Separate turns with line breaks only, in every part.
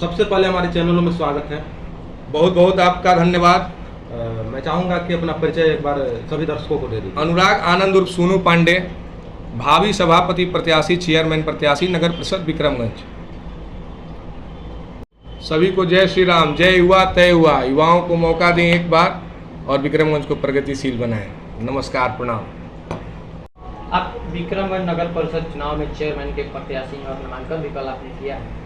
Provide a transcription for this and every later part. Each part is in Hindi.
सबसे पहले हमारे चैनलों में स्वागत है।
बहुत बहुत आपका धन्यवाद।
मैं चाहूँगा कि अपना परिचय एक बार सभी दर्शकों को दे दीजिए।
अनुराग आनंद उर्फ सोनू पांडे, भावी सभापति प्रत्याशी, चेयरमैन प्रत्याशी, नगर परिषद विक्रमगंज। सभी को जय श्री राम। जय युवा तय हुआ। युवाओं को मौका दें एक बार और विक्रमगंज को प्रगतिशील बनाएं। नमस्कार, प्रणाम।
आप विक्रमगंज नगर परिषद चुनाव में चेयरमैन के प्रत्याशी हैं और नामांकन भी कल आपने किया है।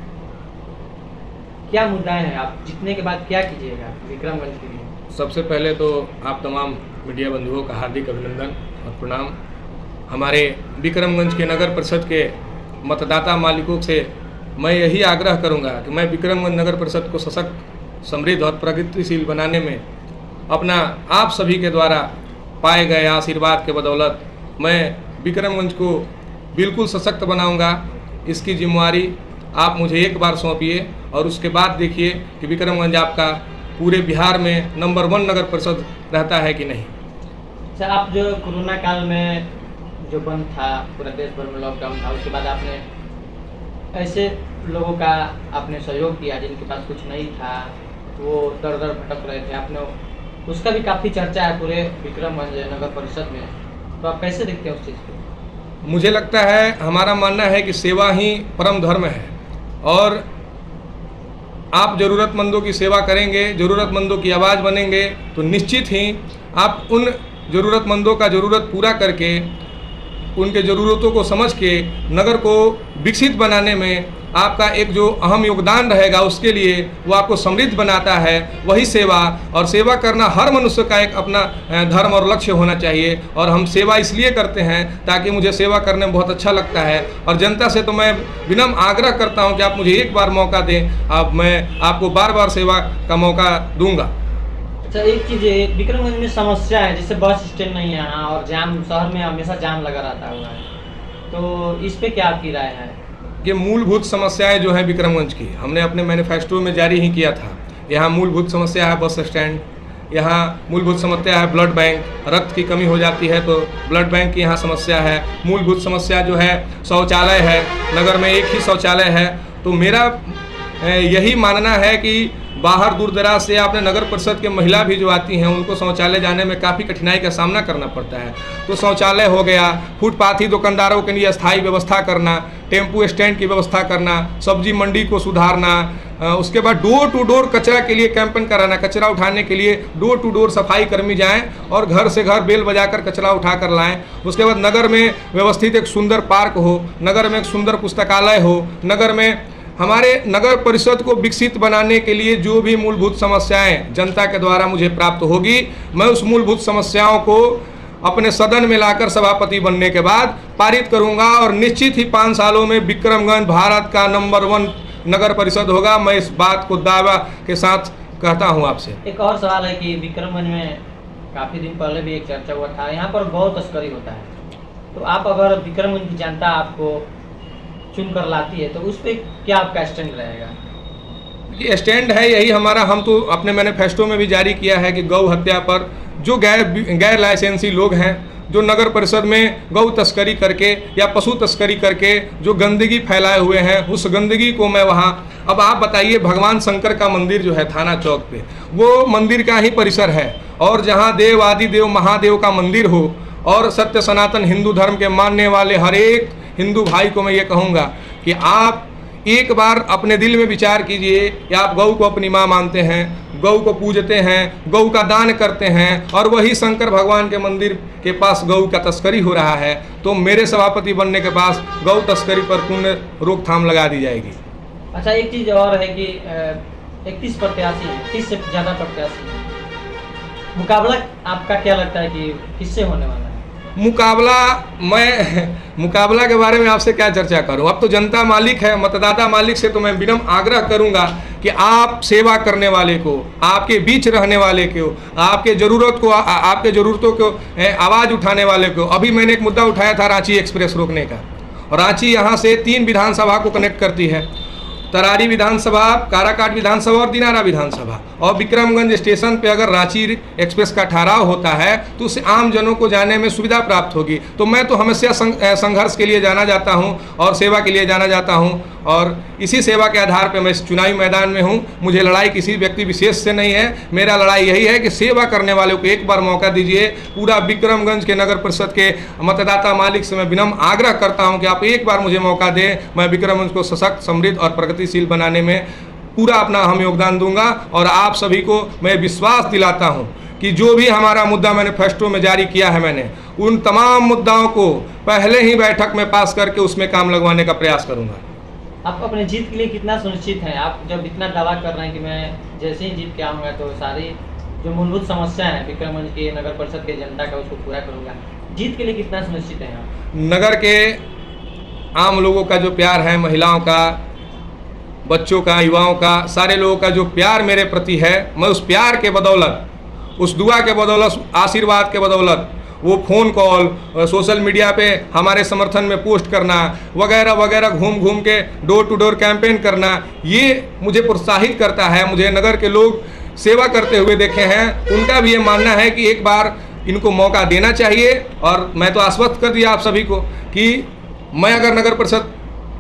क्या मुद्दाएं हैं, आप जीतने के बाद क्या कीजिएगा विक्रमगंज के लिए?
सबसे पहले तो आप तमाम मीडिया बंधुओं का हार्दिक अभिनंदन और प्रणाम। हमारे विक्रमगंज के नगर परिषद के मतदाता मालिकों से मैं यही आग्रह करूंगा कि मैं विक्रमगंज नगर परिषद को सशक्त, समृद्ध और प्रगतिशील बनाने में अपना आप सभी के द्वारा पाए गए आशीर्वाद के बदौलत मैं विक्रमगंज को बिल्कुल सशक्त बनाऊंगा। इसकी जिम्मेवारी आप मुझे एक बार सौंपिए और उसके बाद देखिए कि विक्रमगंज आपका पूरे बिहार में नंबर 1 नगर परिषद रहता है कि नहीं।
सर, आप जो कोरोना काल में जो बंद था, पूरा देश भर में लॉकडाउन था, उसके बाद आपने ऐसे लोगों का आपने सहयोग किया जिनके पास कुछ नहीं था, वो दर दर भटक रहे थे, आपने उसका भी काफ़ी चर्चा है पूरे विक्रमगंज नगर परिषद में। तो आप कैसे देखते हैं उस चीज़ को?
मुझे लगता है, हमारा मानना है कि सेवा ही परम धर्म है और आप ज़रूरतमंदों की सेवा करेंगे, ज़रूरतमंदों की आवाज़ बनेंगे तो निश्चित ही आप उन ज़रूरतमंदों का ज़रूरत पूरा करके, उनके ज़रूरतों को समझ के नगर को विकसित बनाने में आपका एक जो अहम योगदान रहेगा, उसके लिए वो आपको समृद्ध बनाता है। वही सेवा, और सेवा करना हर मनुष्य का एक अपना धर्म और लक्ष्य होना चाहिए। और हम सेवा इसलिए करते हैं ताकि मुझे सेवा करने में बहुत अच्छा लगता है। और जनता से तो मैं विनम्र आग्रह करता हूं कि आप मुझे एक बार मौका दें, अब मैं आपको बार बार सेवा का मौका दूंगा।
अच्छा, एक चीज़ है, विक्रमगंज में समस्या है जैसे बस स्टैंड नहीं है और जाम, शहर में हमेशा जाम लगा रहता हुआ है, तो इस पर क्या आपकी राय है?
ये मूलभूत समस्याएं जो हैं विक्रमगंज की, हमने अपने मैनिफेस्टो में जारी ही किया था। यहाँ मूलभूत समस्या है बस स्टैंड, यहाँ मूलभूत समस्या है ब्लड बैंक, रक्त की कमी हो जाती है तो ब्लड बैंक की यहाँ समस्या है। मूलभूत समस्या जो है शौचालय है, नगर में एक ही शौचालय है। तो मेरा यही मानना है कि बाहर दूर दराज से आपने नगर परिषद के महिला भी जो आती हैं, उनको शौचालय जाने में काफ़ी कठिनाई का सामना करना पड़ता है। तो शौचालय हो गया, फुटपाथी दुकानदारों के लिए अस्थायी व्यवस्था करना, टेम्पू स्टैंड की व्यवस्था करना, सब्जी मंडी को सुधारना, उसके बाद डोर टू डोर कचरा के लिए कैंपेन कराना, कचरा उठाने के लिए डोर टू डोर सफाई कर्मी जाएं और घर से घर बेल बजाकर कचरा उठा कर लाएं। उसके बाद नगर में व्यवस्थित एक सुंदर पार्क हो, नगर में एक सुंदर पुस्तकालय हो, नगर में हमारे नगर परिषद को विकसित बनाने के लिए जो भी मूलभूत समस्याएं जनता के द्वारा मुझे प्राप्त होगी, मैं उस मूलभूत समस्याओं को अपने सदन में लाकर सभापति बनने के बाद पारित करूंगा और निश्चित ही 5 सालों में विक्रमगंज भारत का नंबर 1 नगर परिषद होगा। मैं इस बात को दावा के साथ कहता हूं आपसे।
एक और सवाल है कि विक्रमगंज में काफ़ी दिन पहले भी एक चर्चा हुआ था, यहाँ पर गौ तस्करी होता है, तो आप अगर विक्रमगंज की जनता आपको चुन कर लाती है तो उस पर क्या आपका स्टैंड रहेगा?
ये स्टैंड है यही हमारा, हम तो अपने मैनिफेस्टो में भी जारी किया है कि गौ हत्या पर जो गैर लाइसेंसी लोग हैं, जो नगर परिषद में गौ तस्करी करके या पशु तस्करी करके जो गंदगी फैलाए हुए हैं, उस गंदगी को मैं वहाँ, अब आप बताइए, भगवान शंकर का मंदिर जो है थाना चौक पे, वो मंदिर का ही परिसर है और जहाँ देव आदि देव महादेव का मंदिर हो और सत्य सनातन हिंदू धर्म के मानने वाले हर एक हिंदू भाई को मैं ये कहूँगा कि आप एक बार अपने दिल में विचार कीजिए कि आप गौ को अपनी माँ मानते हैं, गौ को पूजते हैं, गौ का दान करते हैं और वही शंकर भगवान के मंदिर के पास गौ का तस्करी हो रहा है, तो मेरे सभापति बनने के पास गौ तस्करी पर पूर्ण रोकथाम लगा दी जाएगी।
अच्छा, एक चीज़ और है कि 31 प्रत्याशी हैं, 30 से ज़्यादा प्रत्याशी हैं, मुकाबला आपका क्या लगता है कि किससे होने वाला है?
मुकाबला के बारे में आपसे क्या चर्चा करूं। अब तो जनता मालिक है, मतदाता मालिक से तो मैं विनम्र आग्रह करूंगा कि आप सेवा करने वाले को, आपके बीच रहने वाले को, आपके ज़रूरतों को आवाज़ उठाने वाले को, अभी मैंने एक मुद्दा उठाया था रांची एक्सप्रेस रोकने का, और रांची यहाँ से 3 विधानसभा को कनेक्ट करती है तरारी विधानसभा, काराकाट विधानसभा और दिनारा विधानसभा, और विक्रमगंज स्टेशन पे अगर रांची एक्सप्रेस का ठहराव होता है तो उससे आम जनों को जाने में सुविधा प्राप्त होगी। तो मैं तो हमेशा संघर्ष के लिए जाना जाता हूं और सेवा के लिए जाना जाता हूं, और इसी सेवा के आधार पर मैं इस चुनावी मैदान में हूं। मुझे लड़ाई किसी व्यक्ति विशेष से नहीं है, मेरा लड़ाई यही है कि सेवा करने वालों को एक बार मौका दीजिए। पूरा विक्रमगंज के नगर परिषद के मतदाता मालिक से मैं विनम्र आग्रह करता हूं कि आप एक बार मुझे मौका दें। मैं विक्रमगंज को सशक्त, समृद्ध और प्रगतिशील बनाने में पूरा अपना अहम योगदान दूंगा, और आप सभी को मैं विश्वास दिलाता हूं कि जो भी हमारा मुद्दा मैनिफेस्टो में जारी किया है, मैंने उन तमाम मुद्दाओं को पहले ही बैठक में पास करके उसमें काम लगवाने का प्रयास करूंगा।
आप अपने जीत के लिए कितना सुनिश्चित हैं? आप जब इतना दावा कर रहे हैं कि मैं जैसे ही जीत के आऊँगा तो सारी जो मूलभूत समस्या है विक्रमगंज के नगर परिषद के जनता का उसको पूरा करूँगा, जीत के लिए कितना सुनिश्चित हैं आप?
नगर के आम लोगों का जो प्यार है, महिलाओं का, बच्चों का, युवाओं का, सारे लोगों का जो प्यार मेरे प्रति है, मैं उस प्यार के बदौलत, उस दुआ के बदौलत, आशीर्वाद के बदौलत, वो फ़ोन कॉल, सोशल मीडिया पे हमारे समर्थन में पोस्ट करना वगैरह वगैरह, घूम घूम के डोर टू डोर कैंपेन करना, ये मुझे प्रोत्साहित करता है। मुझे नगर के लोग सेवा करते हुए देखे हैं, उनका भी ये मानना है कि एक बार इनको मौका देना चाहिए। और मैं तो आश्वस्त कर दिया आप सभी को कि मैं अगर नगर परिषद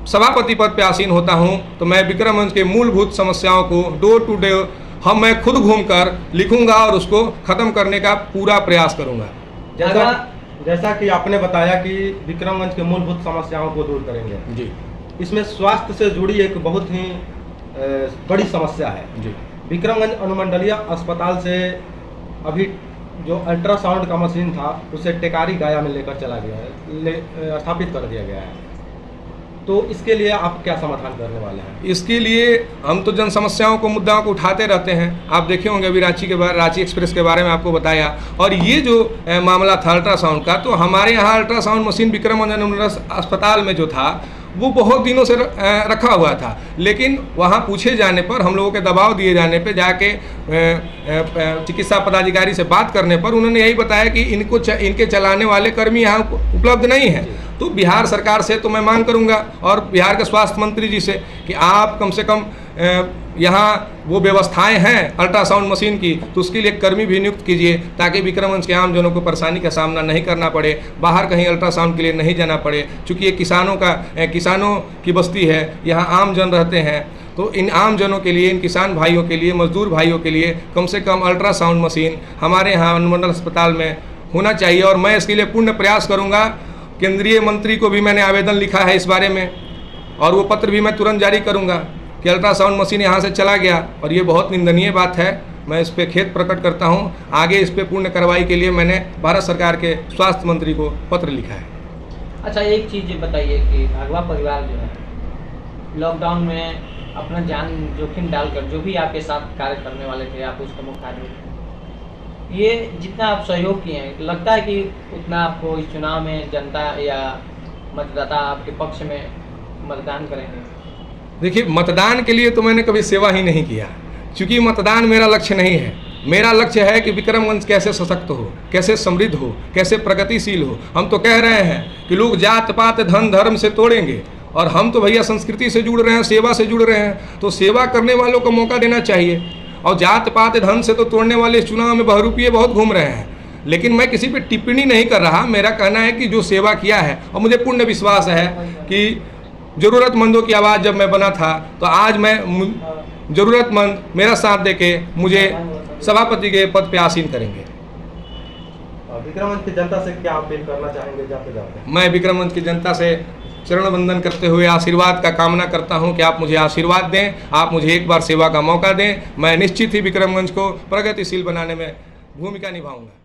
सभापति पद पर आसीन होता हूँ तो मैं विक्रमगंज के मूलभूत समस्याओं को डोर टू डोर मैं खुद घूमकर लिखूंगा और उसको ख़त्म करने का पूरा प्रयास करूंगा।
जैसा कि आपने बताया कि विक्रमगंज के मूलभूत समस्याओं को दूर करेंगे
जी,
इसमें स्वास्थ्य से जुड़ी एक बहुत ही बड़ी समस्या है
जी।
विक्रमगंज अनुमंडलीय अस्पताल से अभी जो अल्ट्रासाउंड का मशीन था उसे टेकारी गाया में लेकर चला गया है, स्थापित कर दिया गया है। तो इसके लिए आप क्या समाधान करने वाले हैं?
इसके लिए हम तो जन समस्याओं को, मुद्दाओं को उठाते रहते हैं। आप देखे होंगे अभी रांची एक्सप्रेस के बारे में आपको बताया, और ये जो मामला था अल्ट्रासाउंड का, तो हमारे यहाँ अल्ट्रासाउंड मशीन विक्रमगंज अस्पताल में जो था वो बहुत दिनों से रखा हुआ था, लेकिन वहाँ पूछे जाने पर, हम लोगों के दबाव दिए जाने पर, जाके चिकित्सा पदाधिकारी से बात करने पर उन्होंने यही बताया कि इनके चलाने वाले कर्मी यहाँ उपलब्ध नहीं हैं। तो बिहार सरकार से तो मैं मांग करूंगा और बिहार के स्वास्थ्य मंत्री जी से कि आप कम से कम यहाँ वो व्यवस्थाएं हैं अल्ट्रासाउंड मशीन की, तो उसके लिए कर्मी भी नियुक्त कीजिए ताकि विक्रमगंज के आम जनों को परेशानी का सामना नहीं करना पड़े, बाहर कहीं अल्ट्रासाउंड के लिए नहीं जाना पड़े। चूँकि ये किसानों की बस्ती है, यहाँ आम जन रहते हैं, तो इन आम जनों के लिए, इन किसान भाइयों के लिए, मजदूर भाइयों के लिए कम से कम अल्ट्रासाउंड मशीन हमारे यहाँ अनुमंडल अस्पताल में होना चाहिए। और मैं इसके लिए पूर्ण प्रयास करूँगा। केंद्रीय मंत्री को भी मैंने आवेदन लिखा है इस बारे में, और वो पत्र भी मैं तुरंत जारी करूंगा कि अल्ट्रासाउंड मशीन यहाँ से चला गया, और ये बहुत निंदनीय बात है। मैं इस पे खेद प्रकट करता हूँ। आगे इस पे पूर्ण कार्रवाई के लिए मैंने भारत सरकार के स्वास्थ्य मंत्री को पत्र लिखा है।
अच्छा, एक चीज़ बताइए कि भागवा परिवार जो है लॉकडाउन में अपना जान जोखिम डालकर जो भी आपके साथ कार्य करने वाले थे, आप उसका मुख्य आदमी, ये जितना आप सहयोग किए हैं, लगता है कि उतना आपको इस चुनाव में जनता या मतदाता आपके पक्ष में मतदान करेंगे?
देखिए, मतदान के लिए तो मैंने कभी सेवा ही नहीं किया, क्योंकि मतदान मेरा लक्ष्य नहीं है। मेरा लक्ष्य है कि विक्रमगंज कैसे सशक्त हो, कैसे समृद्ध हो, कैसे प्रगतिशील हो। हम तो कह रहे हैं कि लोग जात पात धन धर्म से तोड़ेंगे, और हम तो भैया संस्कृति से जुड़ रहे हैं, सेवा से जुड़ रहे हैं। तो सेवा करने वालों को मौका देना चाहिए, और जात पात धन से तो तोड़ने वाले इस चुनाव में बहरूपिये बहुत घूम रहे हैं। लेकिन मैं किसी पे टिप्पणी नहीं कर रहा। मेरा कहना है कि जो सेवा किया है, और मुझे पूर्ण विश्वास है कि ज़रूरतमंदों की आवाज़ जब मैं बना था, तो आज मैं ज़रूरतमंद मेरा साथ देके मुझे सभापति के पद पे आसीन करेंगे।
विक्रमगंज की जनता से क्या अपील करना चाहेंगे जाते जाते?
मैं विक्रमगंज की जनता से चरण वंदन करते हुए आशीर्वाद का कामना करता हूं कि आप मुझे आशीर्वाद दें, आप मुझे एक बार सेवा का मौका दें। मैं निश्चित ही विक्रमगंज को प्रगतिशील बनाने में भूमिका निभाऊंगा।